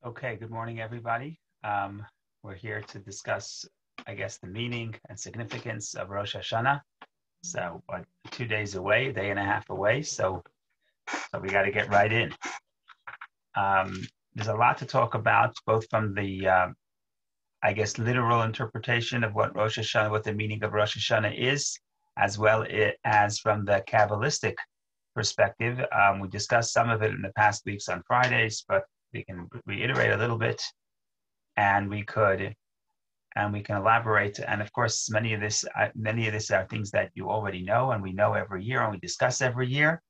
Okay, good morning, everybody. We're here to discuss, I guess, the meaning and significance of Rosh Hashanah. So, 2 days away, a day and a half away. So we got to get right in. There's a lot to talk about, both from the, I guess, literal interpretation of what Rosh Hashanah, what the meaning of Rosh Hashanah is, as well as from the Kabbalistic perspective. We discussed some of it in the past weeks on Fridays, but we can reiterate a little bit, and we can elaborate. And of course, many of this are things that you already know, and we know every year, and we discuss every year.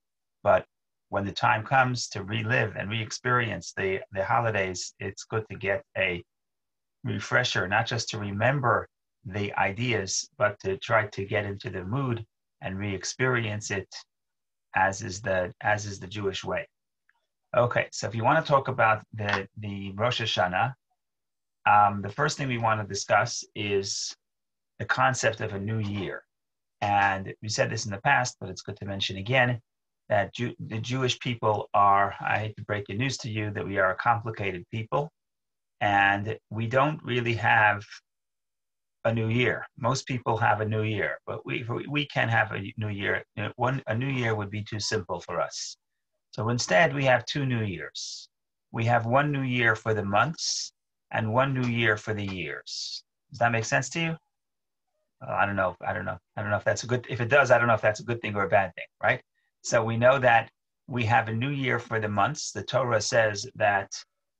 But when the time comes to relive and re-experience the holidays, it's good to get a refresher, not just to remember the ideas, but to try to get into the mood and re-experience it as is the Jewish way. Okay, so if you want to talk about the Rosh Hashanah, the first thing we want to discuss is the concept of a new year. And we said this in the past, but it's good to mention again, that the Jewish people are, I hate to break the news to you, that we are a complicated people, and we don't really have a new year. Most people have a new year, but we can have a new year. A new year would be too simple for us. So instead, we have two New Years. We have one New Year for the months and one New Year for the years. Does that make sense to you? I don't know. I don't know if that's a good. If it does, I don't know if that's a good thing or a bad thing, right? So we know that we have a New Year for the months. The Torah says that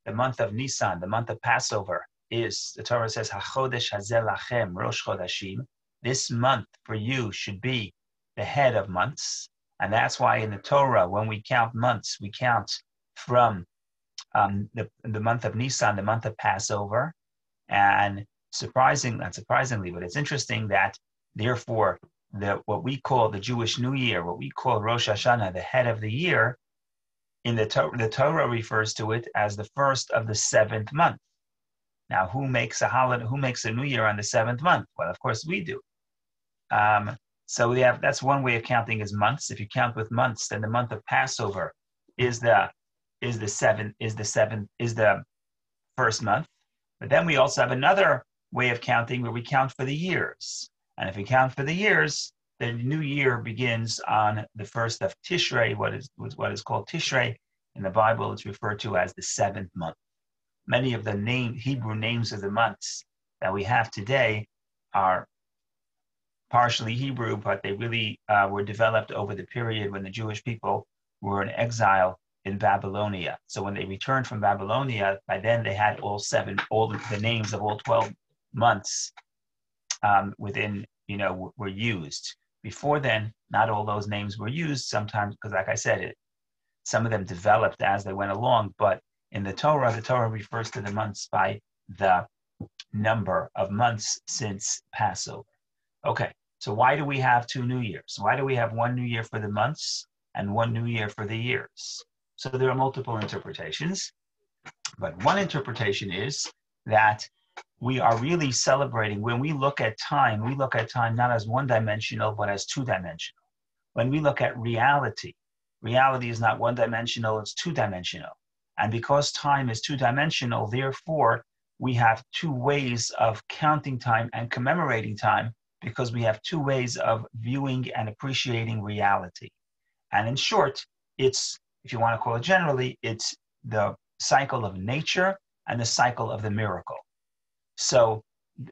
the month of Nisan, the month of Passover, the Torah says HaChodesh Hazeh Lachem Rosh Chodashim. This month for you should be the head of months. And that's why in the Torah, when we count months, we count from the month of Nisan, the month of Passover. And not surprisingly, but it's interesting that therefore what we call the Jewish New Year, what we call Rosh Hashanah, the head of the year, in the Torah refers to it as the first of the seventh month. Now, who makes a New Year on the seventh month? Well, of course we do. So that's one way of counting is months. If you count with months, then the month of Passover is the first month. But then we also have another way of counting where we count for the years. And if we count for the years, the new year begins on the first of Tishrei, what is called Tishrei. In the Bible, it's referred to as the seventh month. Many of the Hebrew names of the months that we have today are partially Hebrew, but they really were developed over the period when the Jewish people were in exile in Babylonia. So when they returned from Babylonia, by then they had all the names of all 12 months were used. Before then, not all those names were used sometimes, because like I said, some of them developed as they went along, but in the Torah refers to the months by the number of months since Passover. Okay. So why do we have two New Years? Why do we have one New Year for the months and one New Year for the years? So there are multiple interpretations, but one interpretation is that we are really celebrating. When we look at time not as one-dimensional, but as two-dimensional. When we look at reality is not one-dimensional, it's two-dimensional. And because time is two-dimensional, therefore, we have two ways of counting time and commemorating time, because we have two ways of viewing and appreciating reality. And in short, it's, if you want to call it generally, it's the cycle of nature and the cycle of the miracle. So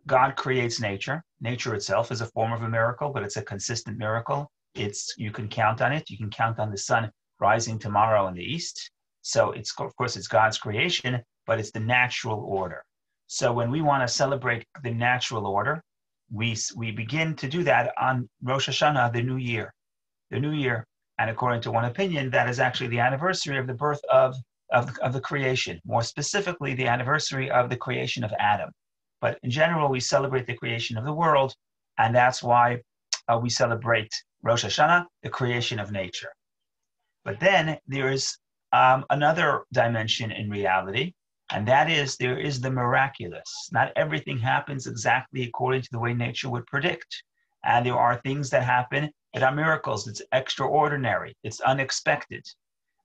God creates nature. Nature itself is a form of a miracle, but it's a consistent miracle. You can count on it. You can count on the sun rising tomorrow in the east. So of course, it's God's creation, but it's the natural order. So when we want to celebrate the natural order, we begin to do that on Rosh Hashanah, the New Year. And according to one opinion, that is actually the anniversary of the birth of the creation, more specifically, the anniversary of the creation of Adam. But in general, we celebrate the creation of the world, and that's why we celebrate Rosh Hashanah, the creation of nature. But then there is another dimension in reality, and that is, there is the miraculous. Not everything happens exactly according to the way nature would predict. And there are things that happen that are miracles. It's extraordinary. It's unexpected.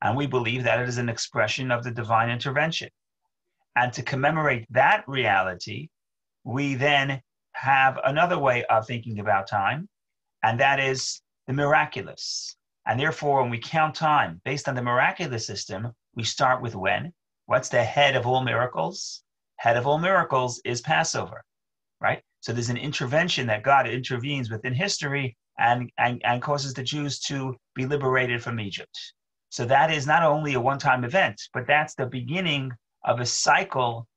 And we believe that it is an expression of the divine intervention. And to commemorate that reality, we then have another way of thinking about time, and that is the miraculous. And therefore, when we count time based on the miraculous system, we start with when? What's the head of all miracles? Head of all miracles is Passover, right? So there's an intervention that God intervenes within history and causes the Jews to be liberated from Egypt. So that is not only a one-time event, but that's the beginning of a cycle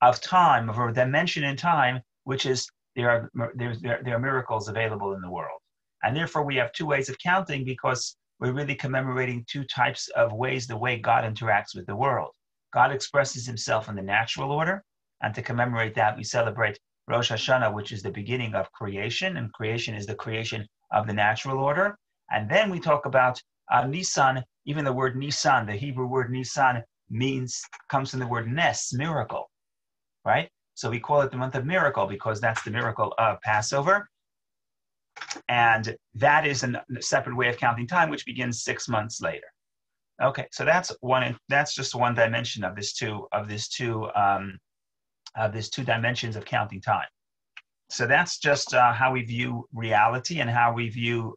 of time, of a dimension in time, which is there are miracles available in the world. And therefore we have two ways of counting, because we're really commemorating two types of ways, the way God interacts with the world. God expresses himself in the natural order, and to commemorate that, we celebrate Rosh Hashanah, which is the beginning of creation, and creation is the creation of the natural order. And then we talk about Nisan. Even the word Nisan, the Hebrew word Nisan, comes from the word nes, miracle, right? So we call it the month of miracle because that's the miracle of Passover. And that is a separate way of counting time, which begins 6 months later. Okay, so that's just one dimension of these two dimensions of counting time. So that's just how we view reality and how we view,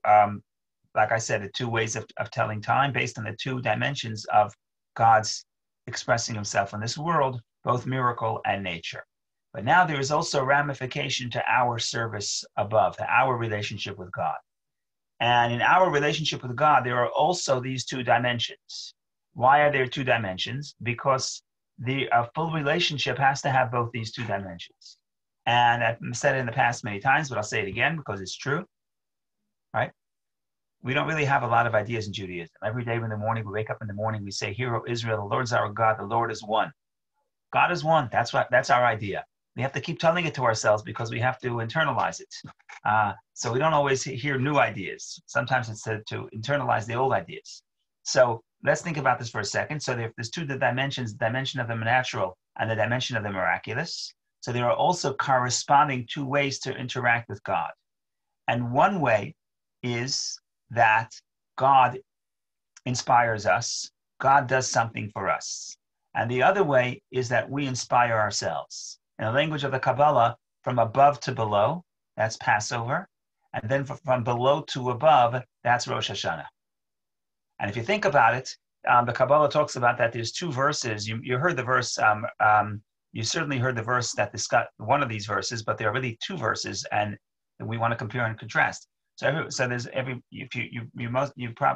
like I said, the two ways of telling time based on the two dimensions of God's expressing himself in this world, both miracle and nature. But now there is also a ramification to our service above, to our relationship with God. And in our relationship with God, there are also these two dimensions. Why are there two dimensions? Because the full relationship has to have both these two dimensions. And I've said it in the past many times, but I'll say it again because it's true, right? We don't really have a lot of ideas in Judaism. Every day in the morning, we wake up in the morning, we say, "Hear, O Israel, the Lord is our God, the Lord is one." God is one. That's our idea. We have to keep telling it to ourselves because we have to internalize it. So we don't always hear new ideas. Sometimes it's to internalize the old ideas. So let's think about this for a second. So there's two dimensions, the dimension of the natural and the dimension of the miraculous. So there are also corresponding two ways to interact with God. And one way is that God inspires us. God does something for us. And the other way is that we inspire ourselves. In the language of the Kabbalah, from above to below, that's Passover. And then from below to above, that's Rosh Hashanah. And if you think about it, the Kabbalah talks about that there's two verses. You heard the verse, you certainly heard the verse that discussed one of these verses, but there are really two verses, and we want to compare and contrast. So there's you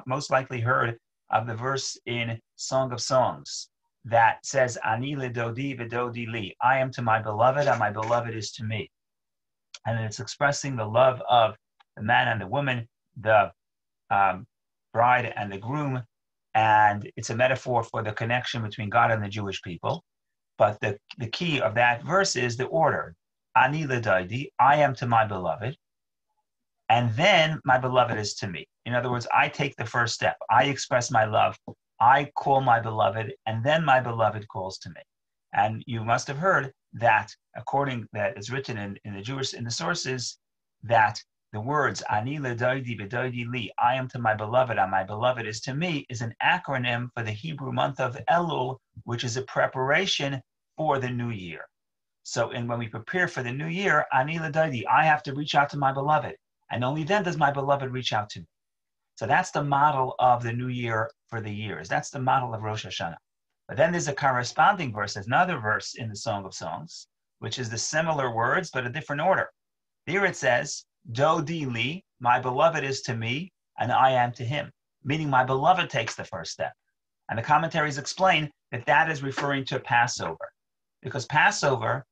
most likely heard of the verse in Song of Songs that says, "Ani ledodi v'dodi li," I am to my beloved, and my beloved is to me. And it's expressing the love of the man and the woman, the bride and the groom, and it's a metaphor for the connection between God and the Jewish people. But the key of that verse is the order. Ani ledodi, I am to my beloved, and then my beloved is to me. In other words, I take the first step. I express my love. I call my beloved, and then my beloved calls to me. And you must have heard that, according that is written in the sources, that the words "Ani ledoidi v'doidi li," I am to my beloved, and my beloved is to me, is an acronym for the Hebrew month of Elul, which is a preparation for the new year. So, when we prepare for the new year, "Ani ledoidi," I have to reach out to my beloved, and only then does my beloved reach out to me. So that's the model of the new year for the years. That's the model of Rosh Hashanah. But then there's a corresponding verse, there's another verse in the Song of Songs, which is the similar words, but a different order. There it says, "Dodi li," my beloved is to me, and I am to him, meaning my beloved takes the first step. And the commentaries explain that that is referring to Passover. Because Passover,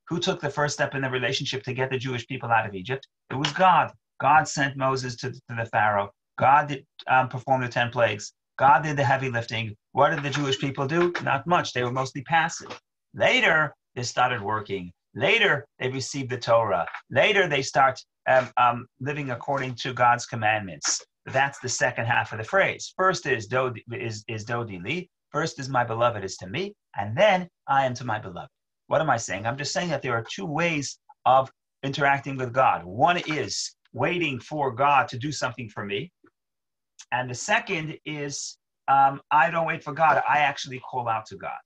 who took the first step in the relationship to get the Jewish people out of Egypt? It was God. God sent Moses to the Pharaoh. God did, performed the 10 plagues. God did the heavy lifting. What did the Jewish people do? Not much. They were mostly passive. Later, they started working. Later, they received the Torah. Later, they start living according to God's commandments. That's the second half of the phrase. First is Dodi li. First is my beloved is to me. And then I am to my beloved. What am I saying? I'm just saying that there are two ways of interacting with God. One is waiting for God to do something for me. And the second is, I don't wait for God. I actually call out to God.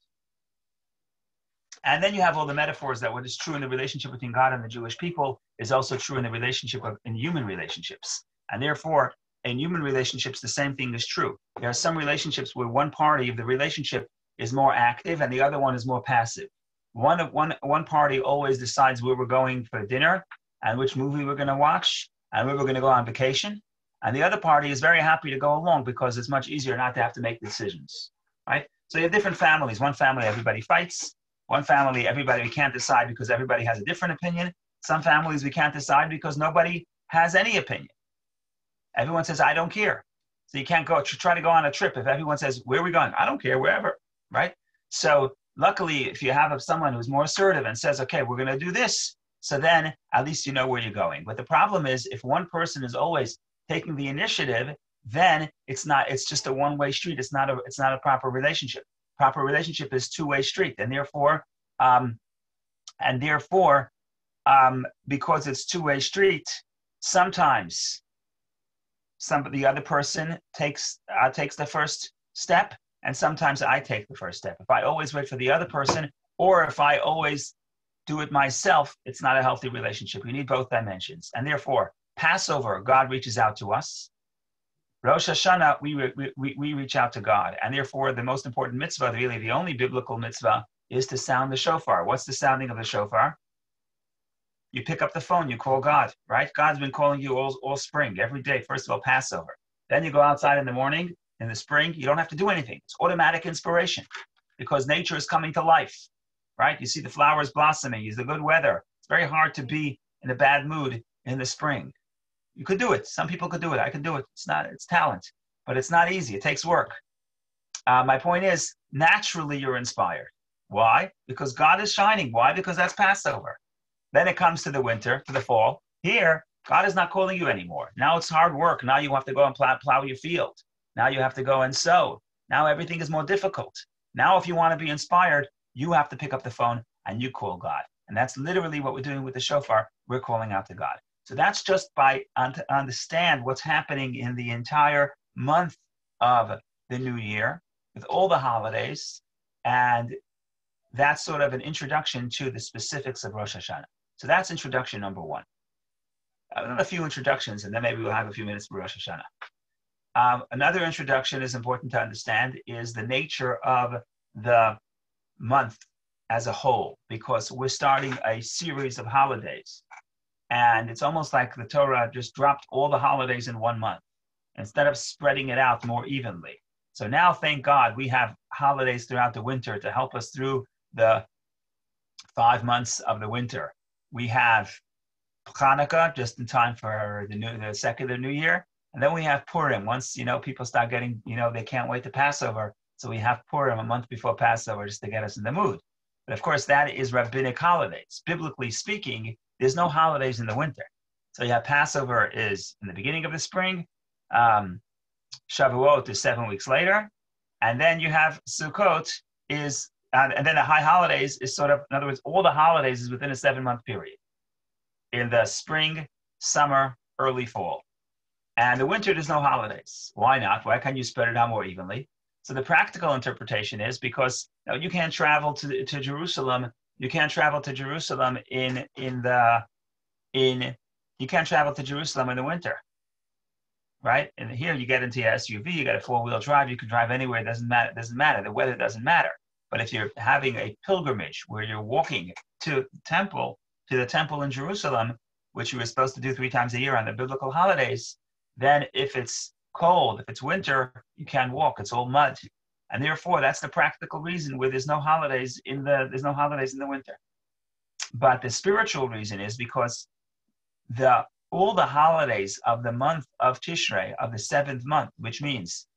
And then you have all the metaphors that what is true in the relationship between God and the Jewish people is also true in the relationship in human relationships. And therefore, in human relationships, the same thing is true. There are some relationships where one party of the relationship is more active and the other one is more passive. One party always decides where we're going for dinner and which movie we're going to watch and where we're going to go on vacation. And the other party is very happy to go along because it's much easier not to have to make decisions, right? So you have different families. One family, everybody fights. One family, everybody, we can't decide because everybody has a different opinion. Some families, we can't decide because nobody has any opinion. Everyone says, I don't care. So you can't go try to go on a trip if everyone says, where are we going? I don't care, wherever, right? So luckily, if you have someone who's more assertive and says, okay, we're going to do this, so then at least you know where you're going. But the problem is if one person is always taking the initiative, then it's just a one-way street. It's not a proper relationship. Proper relationship is two-way street. And therefore, because it's two-way street, sometimes the other person takes the first step, and sometimes I take the first step. If I always wait for the other person, or if I always do it myself, it's not a healthy relationship. You need both dimensions. And therefore, Passover, God reaches out to us. Rosh Hashanah, we reach out to God. And therefore, the most important mitzvah, really the only biblical mitzvah, is to sound the shofar. What's the sounding of the shofar? You pick up the phone, you call God, right? God's been calling you all spring, every day. First of all, Passover. Then you go outside in the morning, in the spring, you don't have to do anything. It's automatic inspiration because nature is coming to life, right? You see the flowers blossoming, it's the good weather. It's very hard to be in a bad mood in the spring. You could do it. Some people could do it. I could do it. It's talent, but it's not easy. It takes work. My point is, naturally you're inspired. Why? Because God is shining. Why? Because that's Passover. Then it comes to the winter, to the fall. Here, God is not calling you anymore. Now it's hard work. Now you have to go and plow your field. Now you have to go and sow. Now everything is more difficult. Now if you want to be inspired, you have to pick up the phone and you call God. And that's literally what we're doing with the shofar. We're calling out to God. So that's just by understand what's happening in the entire month of the new year with all the holidays. And that's sort of an introduction to the specifics of Rosh Hashanah. So that's introduction number one. A few introductions, and then maybe we'll have a few minutes for Rosh Hashanah. Another introduction is important to understand is the nature of the month as a whole, because we're starting a series of holidays. And it's almost like the Torah just dropped all the holidays in one month instead of spreading it out more evenly. So now, thank God, we have holidays throughout the winter to help us through the 5 months of the winter. We have Hanukkah just in time for the secular New Year. And then we have Purim. Once, people start getting, they can't wait to Passover. So we have Purim a month before Passover just to get us in the mood. But of course, that is rabbinic holidays. Biblically speaking, there's no holidays in the winter. So you have Passover is in the beginning of the spring. Shavuot is 7 weeks later. And then you have Sukkot and then the high holidays is sort of, in other words, all the holidays is within a 7-month period. In the spring, summer, early fall. And the winter, there's no holidays. Why not? Why can't you spread it out more evenly? So the practical interpretation is because you can't travel to Jerusalem. You can't travel to Jerusalem you can't travel to Jerusalem in the winter, right? And here you get into your SUV, you got a 4-wheel drive, you can drive anywhere. It doesn't matter. The weather doesn't matter. But if you're having a pilgrimage where you're walking to the temple in Jerusalem, which you were supposed to do 3 times a year on the biblical holidays, then if it's cold, if it's winter, you can't walk. It's all mud. And therefore, that's the practical reason where there's no holidays in the winter. But the spiritual reason is because all the holidays of the month of Tishrei, of the 7th month, which means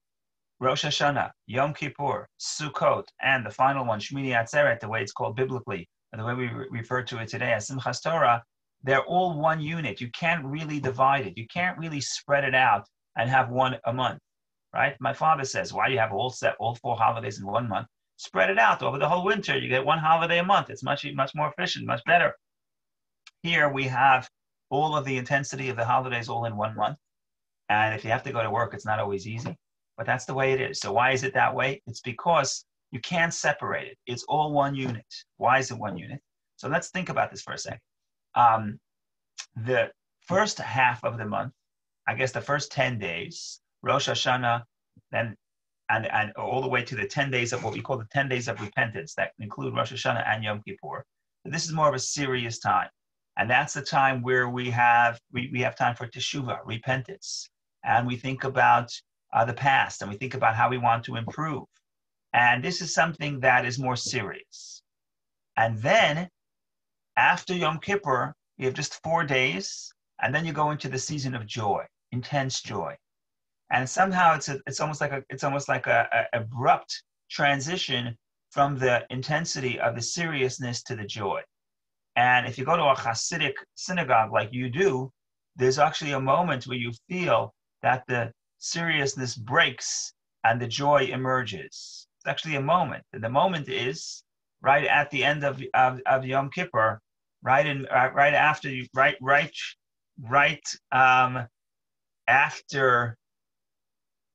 Rosh Hashanah, Yom Kippur, Sukkot, and the final one, Shmini Atzeret, the way it's called biblically, and the way we refer to it today as Simchas Torah, they're all one unit. You can't really divide it. You can't really spread it out and have one a month, right? My father says, why do you have all 4 holidays in 1 month? Spread it out over the whole winter. You get 1 holiday a month. It's much more efficient, much better. Here we have all of the intensity of the holidays all in 1 month. And if you have to go to work, it's not always easy, but that's the way it is. So why is it that way? It's because You can't separate it. It's all one unit. Why is it one unit? So let's think about this for a second. The first half of the month, I guess the first 10 days, Rosh Hashanah, then and all the way to the 10 days of what we call the 10 days of repentance that include Rosh Hashanah and Yom Kippur. But this is more of a serious time. And that's the time where we have time for teshuvah, repentance. And we think about the past, and we think about how we want to improve. And this is something that is more serious. And then after Yom Kippur, you have just 4 days, and then you go into the season of joy, intense joy. And somehow it's almost like a abrupt transition from the intensity of the seriousness to the joy. And if you go to a Hasidic synagogue like you do, there's actually a moment where you feel that the seriousness breaks and the joy emerges. It's actually a moment. And the moment is right at the end of Yom Kippur, after.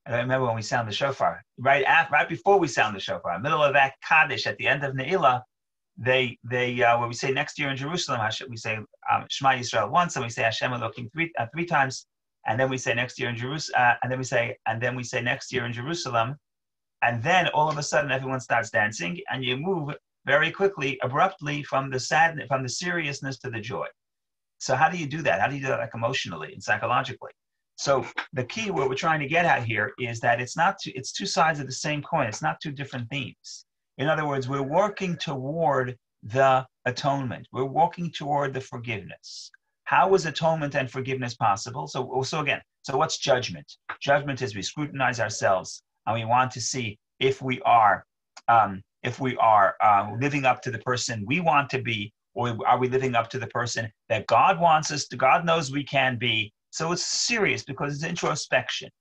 I remember when we sound the shofar. Right before we sound the shofar, in the middle of that Kaddish at the end of Ne'ilah, they when we say next year in Jerusalem, we say Shema Yisrael once, and we say Hashem Elokim three times, and then we say next year in Jerusalem, and then we say next year in Jerusalem, and then all of a sudden everyone starts dancing, and you move very quickly, abruptly from the sadness, from the seriousness to the joy. So how do you do that? How do you do that, like emotionally and psychologically? So the key, what we're trying to get at here, is that it's two sides of the same coin. It's not two different themes. In other words, we're working toward the atonement. We're working toward the forgiveness. How is atonement and forgiveness possible? So what's judgment? Judgment is we scrutinize ourselves and we want to see if we are living up to the person we want to be, or are we living up to the person that God wants us to? God knows we can be. So it's serious because it's introspection.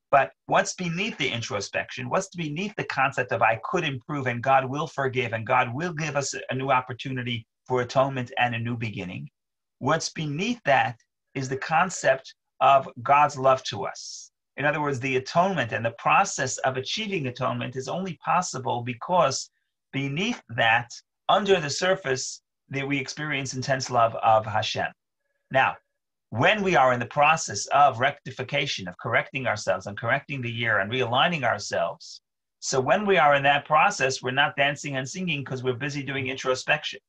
But what's beneath the introspection? What's beneath the concept of I could improve and God will forgive and God will give us a new opportunity for atonement and a new beginning? What's beneath that is the concept of God's love to us. In other words, the atonement and the process of achieving atonement is only possible because beneath that, under the surface, that we experience intense love of Hashem. Now, when we are in the process of rectification, of correcting ourselves and correcting the year and realigning ourselves, so when we are in that process, we're not dancing and singing because we're busy doing introspection.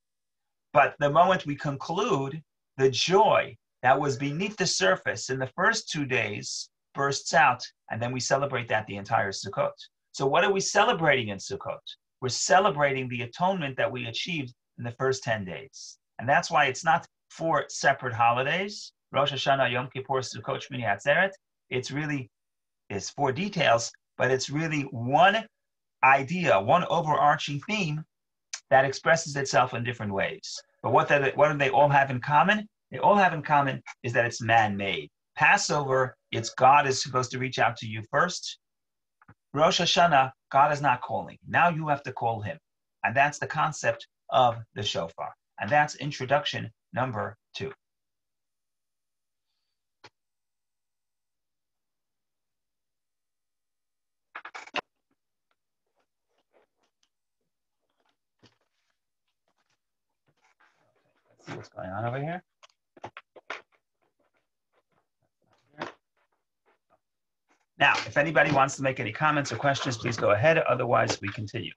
But the moment we conclude, the joy that was beneath the surface in the first 2 days bursts out, and then we celebrate that the entire Sukkot. So what are we celebrating in Sukkot? We're celebrating the atonement that we achieved in the first 10 days. And that's why it's not 4 separate holidays, Rosh Hashanah, Yom Kippur, Sukkot, Shmini Atzeret. It's 4 details, but it's really one idea, one overarching theme that expresses itself in different ways. But what do they all have in common? They all have in common is that it's man-made. Passover, it's God is supposed to reach out to you first. Rosh Hashanah, God is not calling. Now you have to call him. And that's the concept of the shofar. And that's introduction number 2. Let's see what's going on over here. Now, if anybody wants to make any comments or questions, please go ahead. Otherwise, we continue.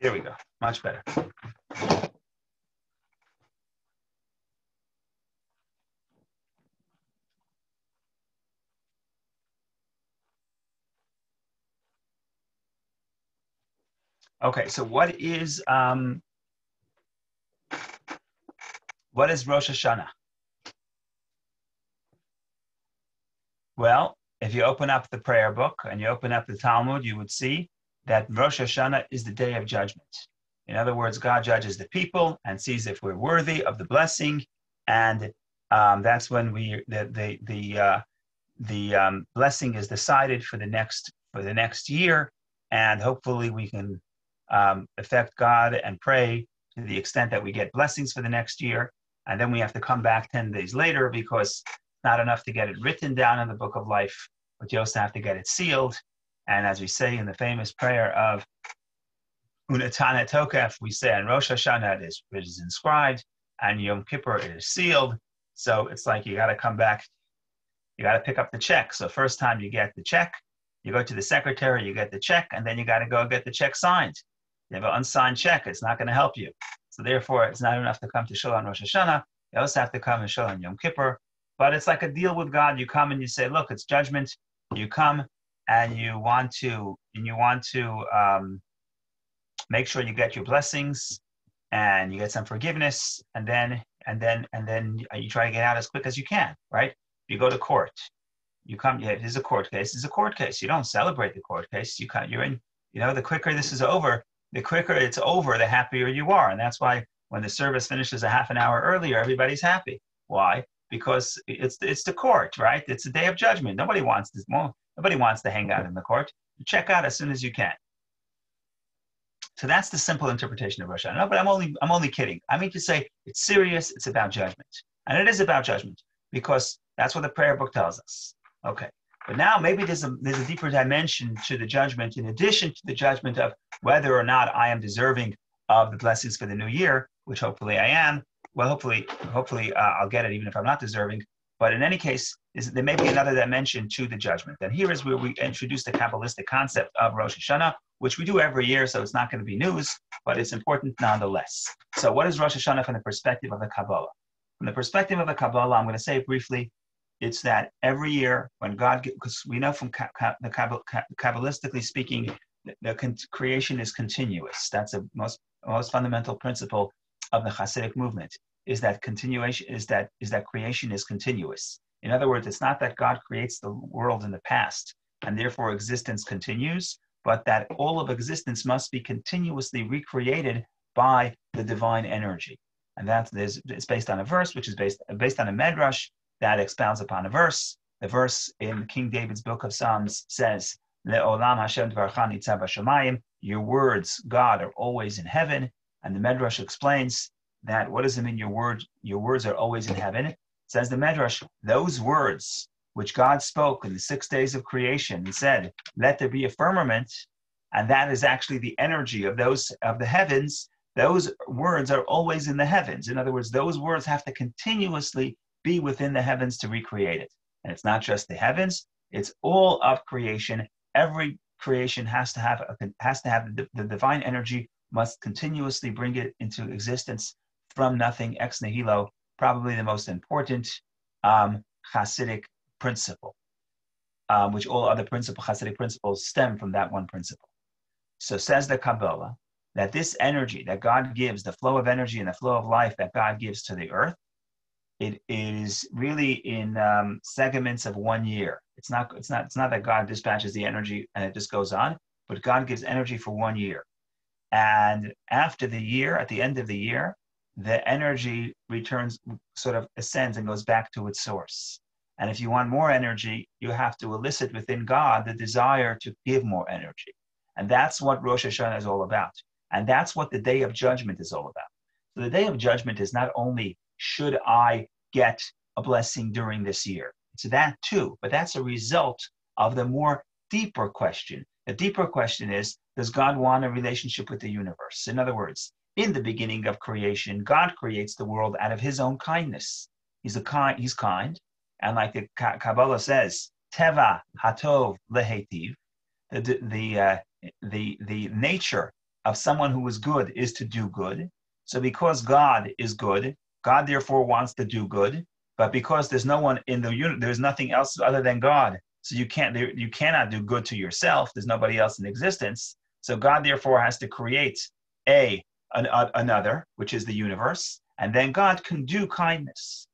There we go. Much better. Okay, so what is Rosh Hashanah? Well, if you open up the prayer book and you open up the Talmud, you would see that Rosh Hashanah is the day of judgment. In other words, God judges the people and sees if we're worthy of the blessing, and that's when the blessing is decided for the next for the next year, and hopefully we can affect God and pray to the extent that we get blessings for the next year. And then we have to come back 10 days later, because it's not enough to get it written down in the book of life, but you also have to get it sealed. And as we say in the famous prayer of Unatana Tokef, we say on Rosh Hashanah it is inscribed, and Yom Kippur it is sealed. So it's like you got to come back, you got to pick up the check. So first time you get the check, you go to the secretary, you get the check, and then you got to go get the check signed. You have an unsigned check, it's not going to help you. So therefore, it's not enough to come to Shul on Rosh Hashanah. You also have to come and Shul on Yom Kippur. But it's like a deal with God. You come and you say, look, it's judgment. You come and you want to make sure you get your blessings and you get some forgiveness, and then you try to get out as quick as you can, right? You go to court. You come, yeah, this is a court case. This is a court case. You don't celebrate the court case. You're in, the quicker this is over, the quicker it's over, the happier you are. And that's why when the service finishes a half an hour earlier, everybody's happy. Why? Because it's the court, right? It's the day of judgment. Nobody wants to hang out in the court. You check out as soon as you can. So that's the simple interpretation of Rosh Hashanah. No, but I'm only kidding. I mean to say it's serious. It's about judgment, and it is about judgment because that's what the prayer book tells us. Okay, but now maybe there's a deeper dimension to the judgment, in addition to the judgment of whether or not I am deserving of the blessings for the new year, which hopefully I am. Well, hopefully I'll get it even if I'm not deserving. But in any case, there may be another dimension to the judgment. And here is where we introduce the Kabbalistic concept of Rosh Hashanah, which we do every year, so it's not going to be news, but it's important nonetheless. So what is Rosh Hashanah from the perspective of the Kabbalah? From the perspective of the Kabbalah, I'm going to say briefly, it's that every year when God, because we know from Kabbalistically speaking, the creation is continuous. That's the most fundamental principle of the Hasidic movement, is that continuation, is that creation is continuous. In other words, it's not that God creates the world in the past and therefore existence continues, but that all of existence must be continuously recreated by the divine energy. And it's based on a verse, which is based on a medrash that expounds upon a verse. The verse in King David's book of Psalms says, Le'olam Hashem dvarcha nitzav b'shamayim, your words, God, are always in heaven. And the medrash explains that, what does it mean, your words are always in heaven? It says the medrash, those words which God spoke in the 6 days of creation and said, let there be a firmament, and that is actually the energy of the heavens, those words are always in the heavens. In other words, those words have to continuously be within the heavens to recreate it. And it's not just the heavens, it's all of creation. Every creation has to have the divine energy, must continuously bring it into existence from nothing, ex nihilo, probably the most important Hasidic principle, which all other Hasidic principles stem from that one principle. So says the Kabbalah, that this energy that God gives, the flow of energy and the flow of life that God gives to the earth, it is really in segments of 1 year. It's not that God dispatches the energy and it just goes on, but God gives energy for 1 year. And after the year, at the end of the year, the energy returns, sort of ascends and goes back to its source. And if you want more energy, you have to elicit within God the desire to give more energy. And that's what Rosh Hashanah is all about. And that's what the Day of Judgment is all about. So the Day of Judgment is not only, should I get a blessing during this year? It's that too, but that's a result of the more deeper question. The deeper question is, does God want a relationship with the universe? In other words, in the beginning of creation, God creates the world out of his own kindness. He's kind. And like the Kabbalah says, Teva hatov lehetiv, the nature of someone who is good is to do good. So because God is good, God therefore wants to do good. But because there's no one in the universe, there's nothing else other than God. So you cannot do good to yourself. There's nobody else in existence. So God therefore has to create another, which is the universe, and then God can do kindness.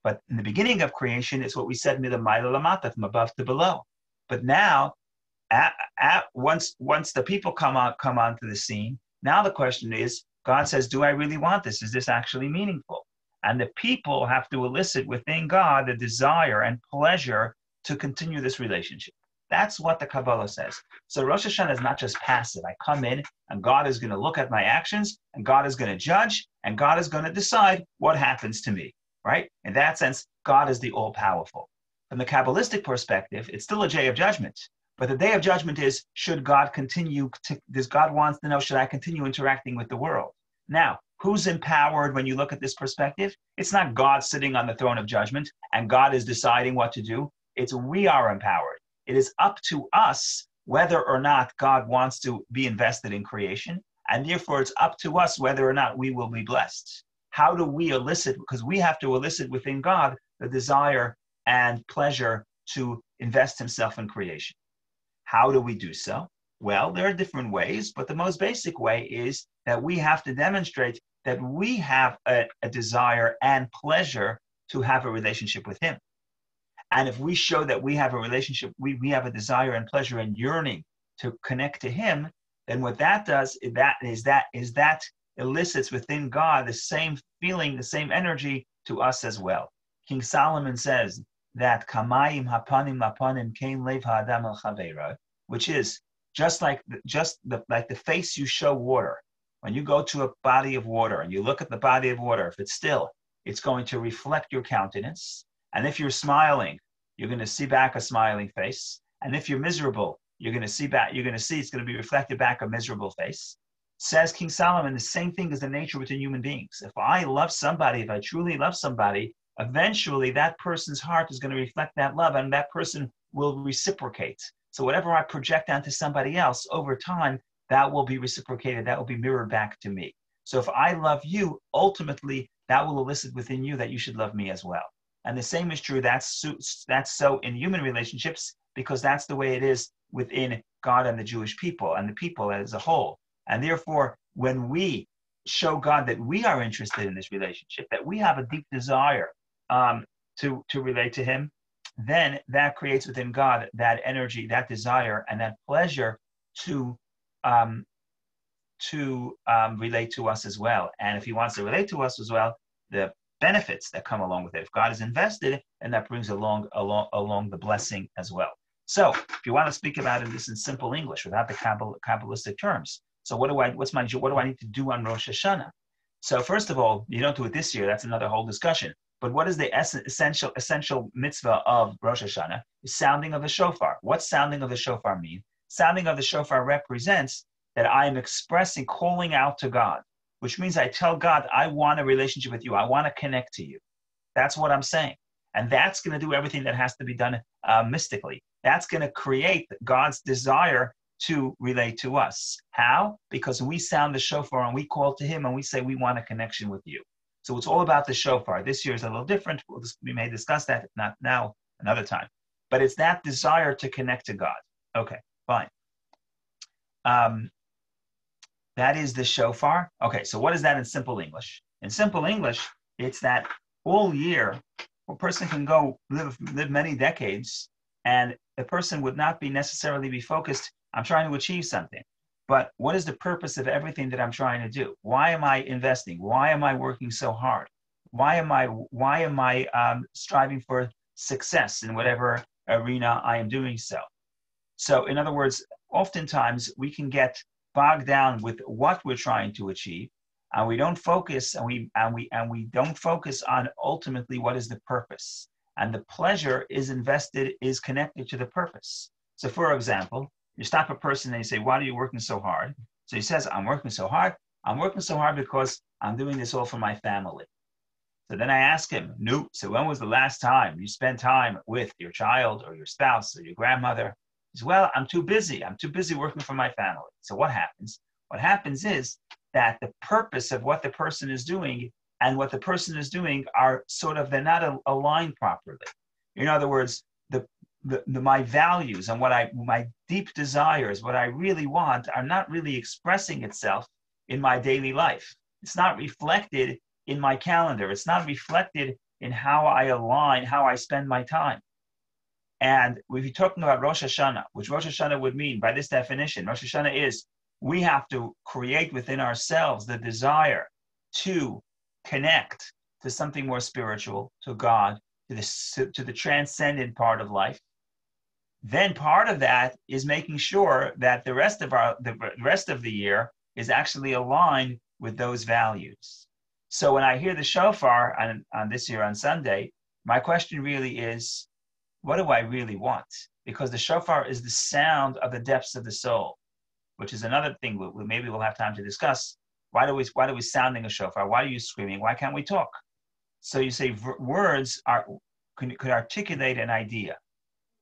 But in the beginning of creation, it's what we said, milamayla lamata, from above to below. But now, once the people come onto the scene, now the question is, God says, do I really want this? Is this actually meaningful? And the people have to elicit within God the desire and pleasure to continue this relationship. That's what the Kabbalah says. So Rosh Hashanah is not just passive. I come in and God is going to look at my actions and God is going to judge and God is going to decide what happens to me, right? In that sense, God is the all-powerful. From the Kabbalistic perspective, it's still a day of judgment. But the day of judgment is, should God continue to, does God want to know, should I continue interacting with the world? Now, who's empowered when you look at this perspective? It's not God sitting on the throne of judgment and God is deciding what to do. It's we are empowered. It is up to us whether or not God wants to be invested in creation. And therefore, it's up to us whether or not we will be blessed. How do we elicit? Because we have to elicit within God the desire and pleasure to invest himself in creation. How do we do so? Well, there are different ways, but the most basic way is that we have to demonstrate that we have a desire and pleasure to have a relationship with him. And if we show that we have a relationship, we have a desire and pleasure and yearning to connect to him, then what that does is that elicits within God the same feeling, the same energy to us as well. King Solomon says that kamayim hapanim lapanim kain lev ha'adam el chaveira, which is just like the face you show water. When you go to a body of water and you look at the body of water, if it's still, it's going to reflect your countenance. And if you're smiling, you're going to see back a smiling face. And if you're miserable, you're going to see it's going to be reflected back a miserable face. Says King Solomon, the same thing is the nature within human beings. If I love somebody, if I truly love somebody, eventually that person's heart is going to reflect that love and that person will reciprocate. So whatever I project onto somebody else over time, that will be reciprocated, that will be mirrored back to me. So if I love you, ultimately, that will elicit within you that you should love me as well. And the same is true, that's so in human relationships, because that's the way it is within God and the Jewish people and the people as a whole. And therefore, when we show God that we are interested in this relationship, that we have a deep desire to relate to him, then that creates within God that energy, that desire, and that pleasure to relate to us as well. And if he wants to relate to us as well, the benefits that come along with it. If God is invested, and that brings along the blessing as well. So if you want to speak about it, this in simple English without the Kabbalistic terms. So what do I need to do on Rosh Hashanah? So first of all, you don't do it this year. That's another whole discussion. But what is the essential mitzvah of Rosh Hashanah? The sounding of the shofar. What sounding of the shofar mean? Sounding of the shofar represents that I am expressing, calling out to God, which means I tell God, I want a relationship with you. I want to connect to you. That's what I'm saying. And that's going to do everything that has to be done mystically. That's going to create God's desire to relate to us. How? Because we sound the shofar and we call to him and we say we want a connection with you. So it's all about the shofar. This year is a little different. We may discuss that, if not now, another time. But it's that desire to connect to God. Okay, fine. That is the shofar. Okay, so what is that in simple English? In simple English, it's that all year, a person can go live many decades, and the person would not necessarily be focused, I'm trying to achieve something. But what is the purpose of everything that I'm trying to do? Why am I investing? Why am I working so hard? Why am I striving for success in whatever arena I am doing so? So in other words, oftentimes we can get bogged down with what we're trying to achieve, and we don't focus, and we don't focus on ultimately what is the purpose. And the pleasure is connected to the purpose. So for example, you stop a person and you say, why are you working so hard? So he says, I'm working so hard. I'm working so hard because I'm doing this all for my family. So then I ask him, no, so when was the last time you spent time with your child or your spouse or your grandmother? He says, well, I'm too busy. I'm too busy working for my family. So what happens? What happens is that the purpose of what the person is doing and what the person is doing are they're not aligned properly. In other words, my values and my deep desires, what I really want, are not really expressing itself in my daily life. It's not reflected in my calendar. It's not reflected in how I align, how I spend my time. And we'll be talking about Rosh Hashanah, which Rosh Hashanah would mean by this definition. Rosh Hashanah is we have to create within ourselves the desire to connect to something more spiritual, to God, to the transcendent part of life. then part of that is making sure that the rest of the year is actually aligned with those values. So when I hear the shofar on this year on Sunday, my question really is, what do I really want? Because the shofar is the sound of the depths of the soul, which is another thing maybe we'll have time to discuss. Why do we sounding a shofar? Why are you screaming? Why can't we talk? So you say words could articulate an idea,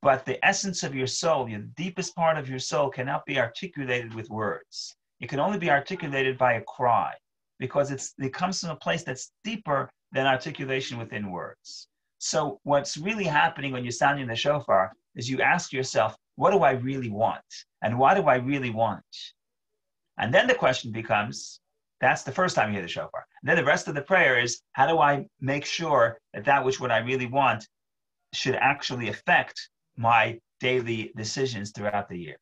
but the essence of your soul, the deepest part of your soul, cannot be articulated with words. It can only be articulated by a cry, because it comes from a place that's deeper than articulation within words. So what's really happening when you're sounding the shofar is you ask yourself, what do I really want? And why do I really want? And then the question becomes, that's the first time you hear the shofar. And then the rest of the prayer is, how do I make sure that what I really want should actually affect my daily decisions throughout the year?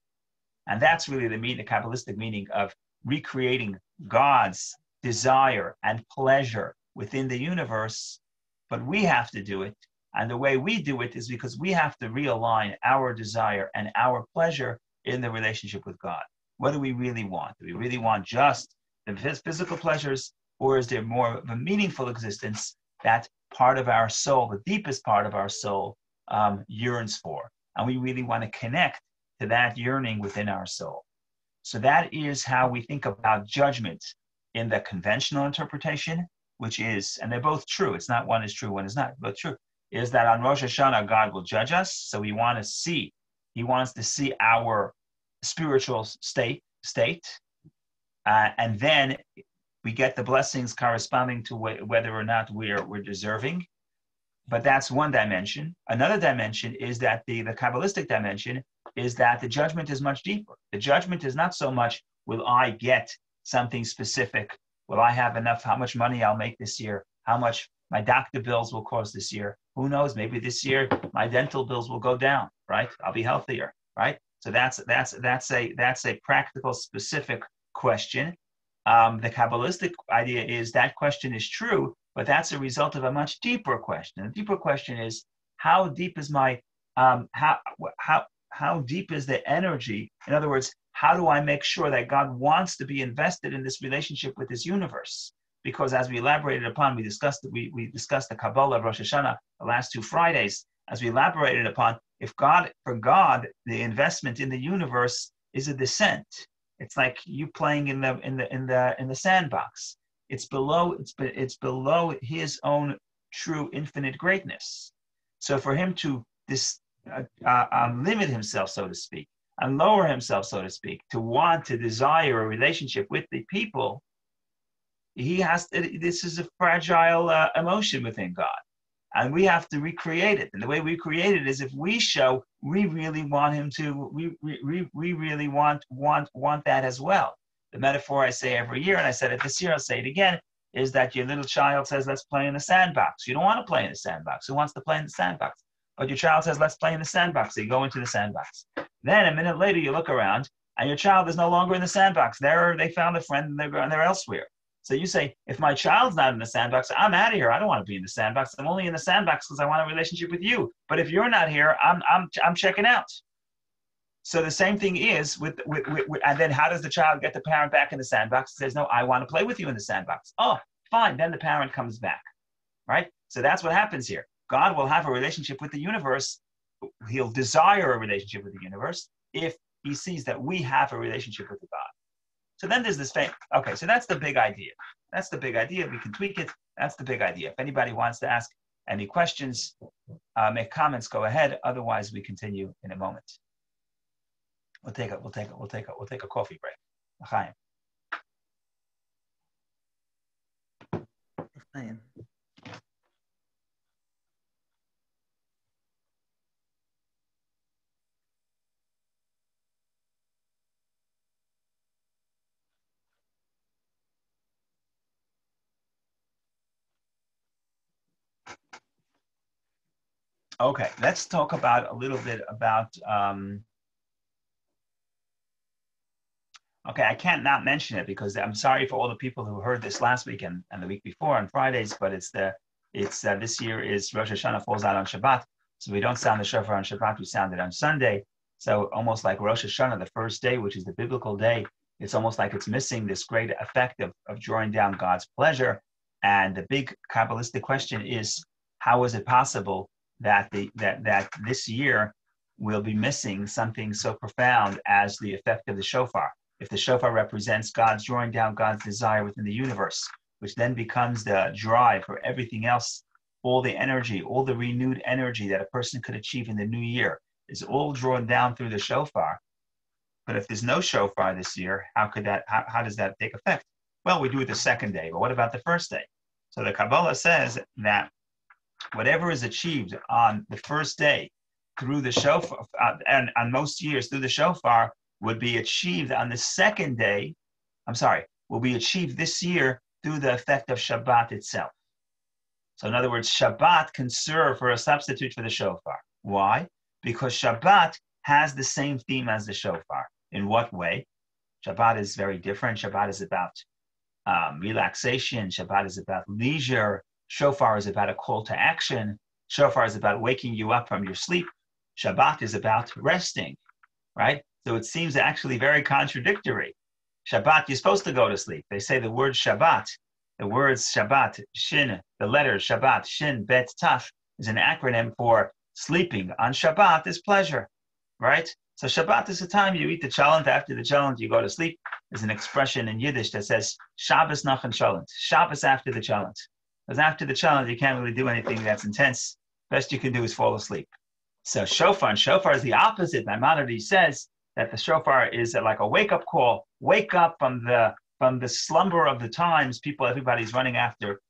And that's really the Kabbalistic meaning of recreating God's desire and pleasure within the universe. But we have to do it. And the way we do it is because we have to realign our desire and our pleasure in the relationship with God. What do we really want? Do we really want just the physical pleasures, or is there more of a meaningful existence that part of our soul, the deepest part of our soul, yearns for? And we really want to connect to that yearning within our soul. So that is how we think about judgment in the conventional interpretation, which is, and they're both true. It's not one is true, one is not, but true, is that on Rosh Hashanah, God will judge us. So he wants to see our spiritual state, and then we get the blessings corresponding to whether or not we're deserving. But that's one dimension. Another dimension is that the Kabbalistic dimension is that the judgment is much deeper. The judgment is not so much, will I get something specific? Will I have enough? How much money I'll make this year? How much my doctor bills will cost this year? Who knows? Maybe this year my dental bills will go down, right? I'll be healthier, right? So that's a practical, specific question. The Kabbalistic idea is that question is true, but that's a result of a much deeper question. The deeper question is, how deep is my how deep is the energy? In other words, how do I make sure that God wants to be invested in this relationship with this universe? Because as we elaborated upon, we discussed the Kabbalah of Rosh Hashanah the last 2 Fridays. As we elaborated upon, for God, the investment in the universe is a descent. It's like you playing in the sandbox. It's below his own true infinite greatness. So for him to limit himself, so to speak, and lower himself, so to speak, to desire a relationship with the people, this is a fragile emotion within God. And we have to recreate it. And the way we create it is if we show we really want him to, we really want that as well. The metaphor I say every year, and I said it this year, I'll say it again, is that your little child says, let's play in the sandbox. You don't want to play in the sandbox. Who wants to play in the sandbox? But your child says, let's play in the sandbox. So you go into the sandbox. Then a minute later, you look around, and your child is no longer in the sandbox. They found a friend, and they're elsewhere. So you say, if my child's not in the sandbox, I'm out of here. I don't want to be in the sandbox. I'm only in the sandbox because I want a relationship with you. But if you're not here, I'm checking out. So the same thing is with and then how does the child get the parent back in the sandbox? He says, no, I want to play with you in the sandbox. Oh, fine. Then the parent comes back, right? So that's what happens here. God will have a relationship with the universe. He'll desire a relationship with the universe if he sees that we have a relationship with the God. So then there's this thing. Okay, so that's the big idea. That's the big idea. We can tweak it. That's the big idea. If anybody wants to ask any questions, make comments, go ahead. Otherwise, we continue in a moment. We'll take a coffee break. L'chaim. L'chaim. Okay, let's talk about a little bit about. Okay, I can't not mention it because I'm sorry for all the people who heard this last week and the week before on Fridays, but this year is Rosh Hashanah falls out on Shabbat. So we don't sound the shofar on Shabbat, we sound it on Sunday. So almost like Rosh Hashanah, the first day, which is the biblical day, it's almost like it's missing this great effect of drawing down God's pleasure. And the big Kabbalistic question is, how is it possible that that this year we'll be missing something so profound as the effect of the shofar? If the shofar represents God's drawing down God's desire within the universe, which then becomes the drive for everything else, all the energy, all the renewed energy that a person could achieve in the new year is all drawn down through the shofar. But if there's no shofar this year, how does that take effect? Well, we do it the second day, but what about the first day? So the Kabbalah says that whatever is achieved on the first day through the shofar, and on most years through the shofar, would be achieved on the second day, will be achieved this year through the effect of Shabbat itself. So in other words, Shabbat can serve for a substitute for the shofar. Why? Because Shabbat has the same theme as the shofar. In what way? Shabbat is very different. Shabbat is about relaxation. Shabbat is about leisure. Shofar is about a call to action. Shofar is about waking you up from your sleep. Shabbat is about resting, right? So it seems actually very contradictory. Shabbat, you're supposed to go to sleep. They say the word Shabbat, the words Shabbat, Shin, the letters Shabbat, Shin, Bet, Taf, is an acronym for sleeping. On Shabbat is pleasure, right? So Shabbat is the time you eat the chalent. After the chalent, you go to sleep. There's an expression in Yiddish that says Shabbos nach and chalent. Shabbos after the chalent. Because after the chalent, you can't really do anything that's intense. Best you can do is fall asleep. So shofar is the opposite. Maimonides says that the shofar is like a wake-up call. Wake up from the slumber of the times. Everybody's running after.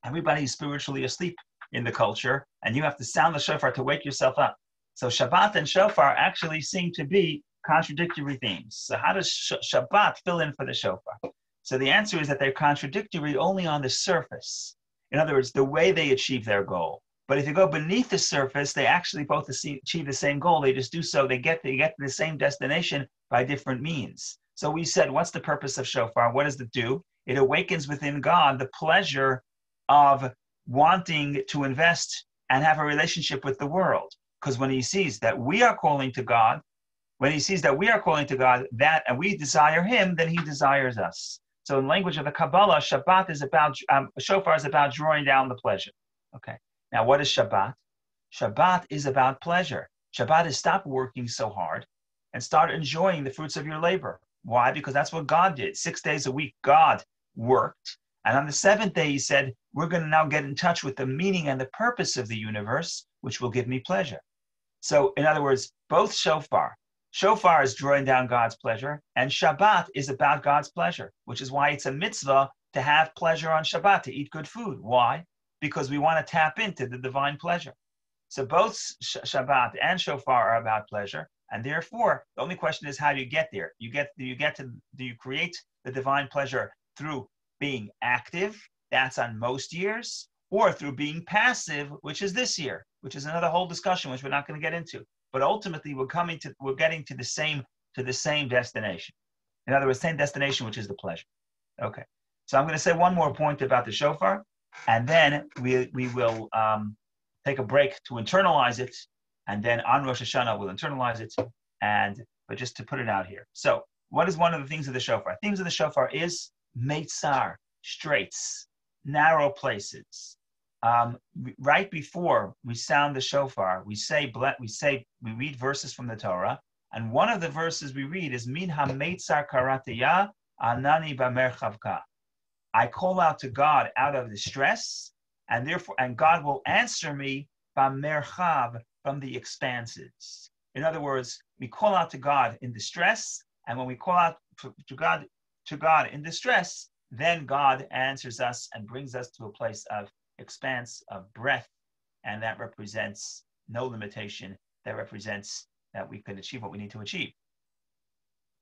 Everybody's spiritually asleep in the culture, and you have to sound the shofar to wake yourself up. So Shabbat and shofar actually seem to be contradictory themes. So how does Shabbat fill in for the shofar? So the answer is that they're contradictory only on the surface. In other words, the way they achieve their goal. But if you go beneath the surface, they actually both achieve the same goal. They just do so. They get to the same destination by different means. So we said, what's the purpose of shofar? What does it do? It awakens within God the pleasure of wanting to invest and have a relationship with the world. Because when he sees that we are calling to God, and we desire him, then he desires us. So in language of the Kabbalah, Shabbat is about, shofar is about drawing down the pleasure. Okay. Now, what is Shabbat? Shabbat is about pleasure. Shabbat is stop working so hard and start enjoying the fruits of your labor. Why? Because that's what God did. 6 days a week, God worked. And on the seventh day, he said, we're going to now get in touch with the meaning and the purpose of the universe, which will give me pleasure. So in other words, both shofar is drawing down God's pleasure, and Shabbat is about God's pleasure, which is why it's a mitzvah to have pleasure on Shabbat, to eat good food. Why? Because we want to tap into the divine pleasure. So both Shabbat and shofar are about pleasure, and therefore the only question is, how do you get there? Do you create the divine pleasure through being active? That's on most years, or through being passive, which is this year, which is another whole discussion, which we're not going to get into. But ultimately, we're getting to the same destination. In other words, same destination, which is the pleasure. Okay. So I'm going to say one more point about the shofar, and then we will take a break to internalize it, and then on Rosh Hashanah we'll internalize it. But just to put it out here. So, what is one of the things of the shofar? Themes of the shofar is meitzar, straits, narrow places. Right before we sound the shofar, we read verses from the Torah, and one of the verses we read is Min ha-meitzar karatiyah anani b'merchavka. I call out to God out of distress, and God will answer me b'merchav, from the expanses. In other words, we call out to God in distress, and when we call out to God in distress, then God answers us and brings us to a place of expanse, of breadth, and that represents no limitation. That represents that we can achieve what we need to achieve.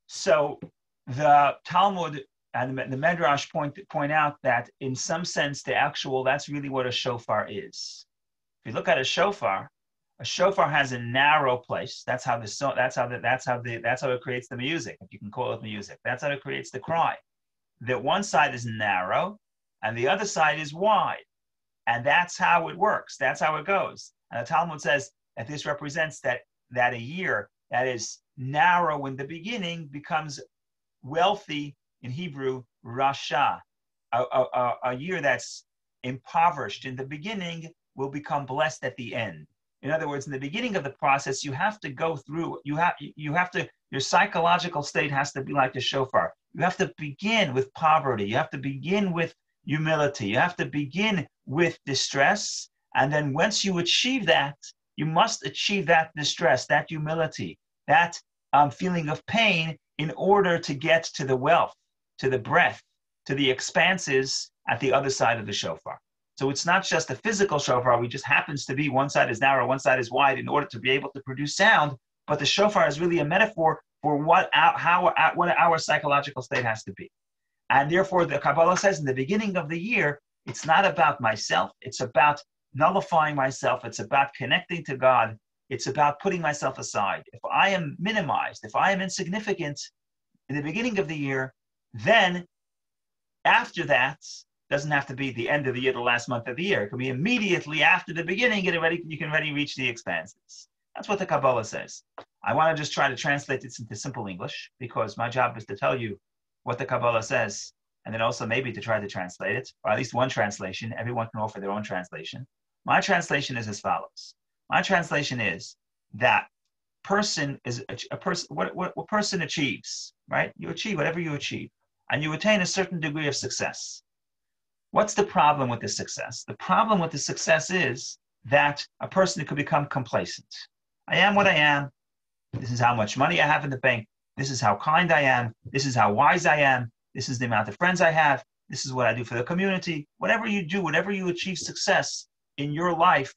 So the Talmud and the Medrash point out that in some sense, that's really what a shofar is. If you look at a shofar has a narrow place. That's how it creates the music, if you can call it music. That's how it creates the cry. That one side is narrow and the other side is wide. And that's how it works. That's how it goes. And the Talmud says that this represents that a year that is narrow in the beginning becomes wealthy in Hebrew, Rasha. A year that's impoverished in the beginning will become blessed at the end. In other words, in the beginning of the process, you have to go through, your psychological state has to be like the shofar. You have to begin with poverty. You have to begin with humility. You have to begin with distress. And then once you achieve that, you must achieve that distress, that humility, that feeling of pain in order to get to the wealth, to the breath, to the expanses at the other side of the shofar. So it's not just a physical shofar, which just happens to be one side is narrow, one side is wide in order to be able to produce sound, but the shofar is really a metaphor for what our psychological state has to be. And therefore, the Kabbalah says in the beginning of the year, it's not about myself, it's about nullifying myself, it's about connecting to God, it's about putting myself aside. If I am minimized, if I am insignificant in the beginning of the year, then after that, doesn't have to be the end of the year, the last month of the year. It can be immediately after the beginning, you can already reach the expanses. That's what the Kabbalah says. I want to just try to translate this into simple English because my job is to tell you what the Kabbalah says and then also maybe to try to translate it, or at least one translation. Everyone can offer their own translation. My translation is as follows. My translation is that person is a person, what person achieves, right? You achieve whatever you achieve and you attain a certain degree of success. What's the problem with the success? The problem with the success is that a person could become complacent. I am what I am. This is how much money I have in the bank. This is how kind I am. This is how wise I am. This is the amount of friends I have. This is what I do for the community. Whatever you do, whatever you achieve success in your life,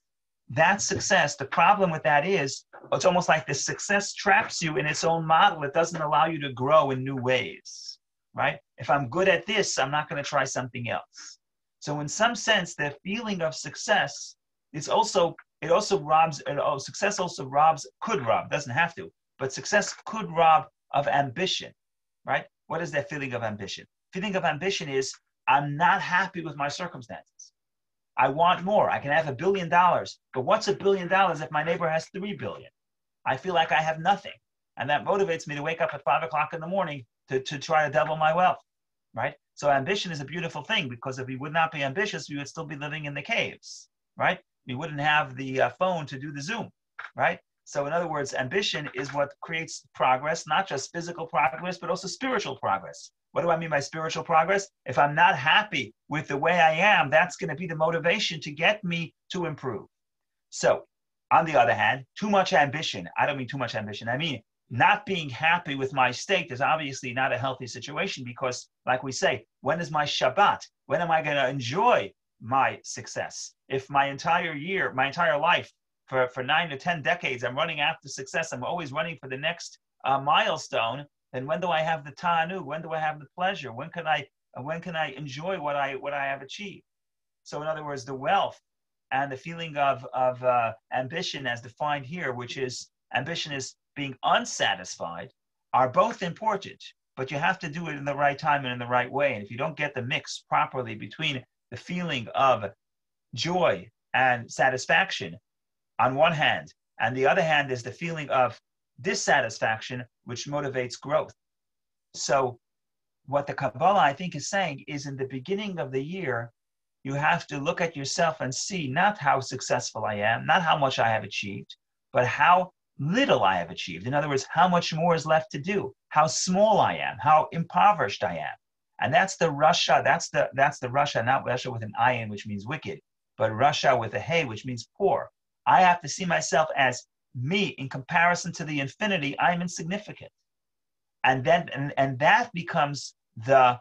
that success, the problem with that is, it's almost like the success traps you in its own model. It doesn't allow you to grow in new ways, right? If I'm good at this, I'm not going to try something else. So in some sense, the feeling of success success also could rob, doesn't have to, but success could rob of ambition, right? What is that feeling of ambition? Feeling of ambition is, I'm not happy with my circumstances. I want more. I can have $1 billion, but what's $1 billion if my neighbor has 3 billion? I feel like I have nothing. And that motivates me to wake up at 5 o'clock in the morning to try to double my wealth, right? So ambition is a beautiful thing because if we would not be ambitious, we would still be living in the caves, right? We wouldn't have the phone to do the Zoom, right? So in other words, ambition is what creates progress, not just physical progress, but also spiritual progress. What do I mean by spiritual progress? If I'm not happy with the way I am, that's going to be the motivation to get me to improve. So on the other hand, too much ambition. I don't mean too much ambition. I mean, not being happy with my state is obviously not a healthy situation because, like we say, when is my Shabbat? When am I going to enjoy my success? If my entire year, my entire life, for 9 to 10 decades, I'm running after success, I'm always running for the next milestone, then when do I have the ta'anug? When do I have the pleasure? When can I enjoy what I have achieved? So in other words, the wealth and the feeling of ambition as defined here, which is ambition is being unsatisfied, are both important, but you have to do it in the right time and in the right way. And if you don't get the mix properly between the feeling of joy and satisfaction on one hand, and the other hand is the feeling of dissatisfaction, which motivates growth. So what the Kabbalah, I think, is saying is in the beginning of the year, you have to look at yourself and see not how successful I am, not how much I have achieved, but how little I have achieved. In other words, how much more is left to do, how small I am, how impoverished I am. And that's the Rasha, that's the Rasha, not Rasha with an ayin, which means wicked, but Rasha with a hey, which means poor. I have to see myself as me in comparison to the infinity. I'm insignificant. And then and that becomes the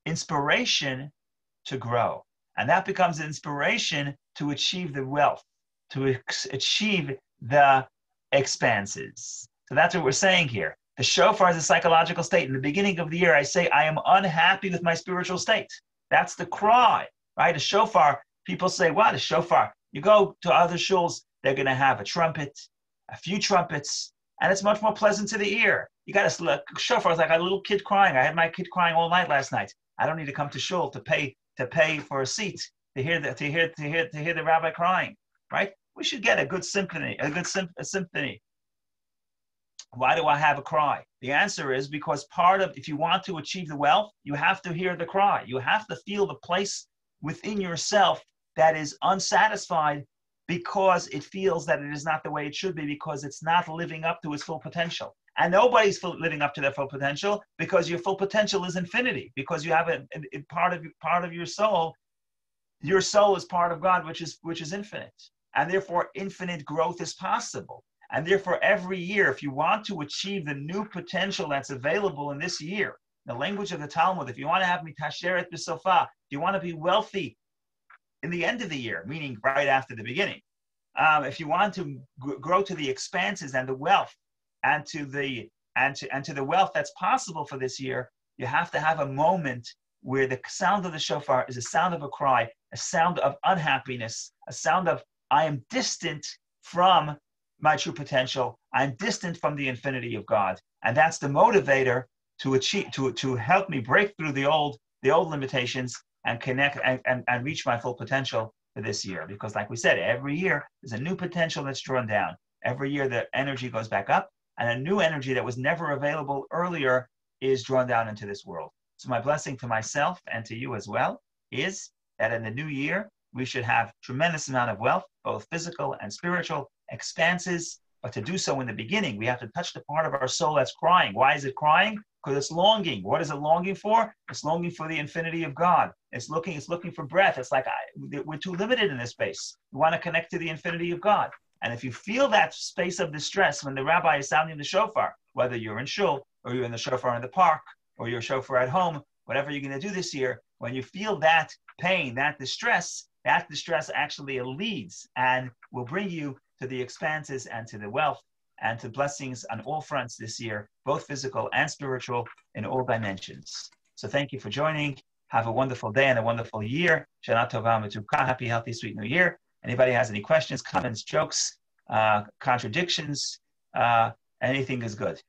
inspiration to grow. And that becomes the inspiration to achieve the wealth, to achieve the expanses. So that's what we're saying here. The shofar is a psychological state. In the beginning of the year, I say, I am unhappy with my spiritual state. That's the cry, right? A shofar, people say, what? A shofar. You go to other shuls, they're going to have a trumpet, a few trumpets, and it's much more pleasant to the ear. You got to look, shofar is like a little kid crying. I had my kid crying all night last night. I don't need to come to shul to pay for a seat to hear the rabbi crying, right? We should get a good symphony, a symphony. Why do I have a cry? The answer is because if you want to achieve the wealth, you have to hear the cry. You have to feel the place within yourself that is unsatisfied because it feels that it is not the way it should be, because it's not living up to its full potential. And nobody's living up to their full potential, because your full potential is infinity, because you have a part of your soul. Your soul is part of God, which is infinite. And therefore, infinite growth is possible. And therefore, every year, if you want to achieve the new potential that's available in this year, the language of the Talmud, if you want to have mitasheret b'sofa, if you want to be wealthy in the end of the year, meaning right after the beginning, if you want to grow to the expanses and the wealth and to the wealth that's possible for this year, you have to have a moment where the sound of the shofar is a sound of a cry, a sound of unhappiness, a sound of I am distant from my true potential. I'm distant from the infinity of God, and that's the motivator to achieve, to help me break through the old limitations and connect and reach my full potential for this year. Because, like we said, every year there's a new potential that's drawn down. Every year the energy goes back up, and a new energy that was never available earlier is drawn down into this world. So my blessing to myself and to you as well is that in the new year, we should have tremendous amount of wealth, both physical and spiritual, expanses. But to do so in the beginning, we have to touch the part of our soul that's crying. Why is it crying? Because it's longing. What is it longing for? It's longing for the infinity of God. It's looking for breath. It's like we're too limited in this space. We want to connect to the infinity of God. And if you feel that space of distress when the rabbi is sounding the shofar, whether you're in shul or you're in the shofar in the park or you're a shofar at home, whatever you're going to do this year, when you feel that pain, that distress actually leads and will bring you to the expanses and to the wealth and to blessings on all fronts this year, both physical and spiritual in all dimensions. So thank you for joining. Have a wonderful day and a wonderful year. Shana Tova Metuka. Happy, healthy, sweet New Year. Anybody has any questions, comments, jokes, contradictions, anything is good.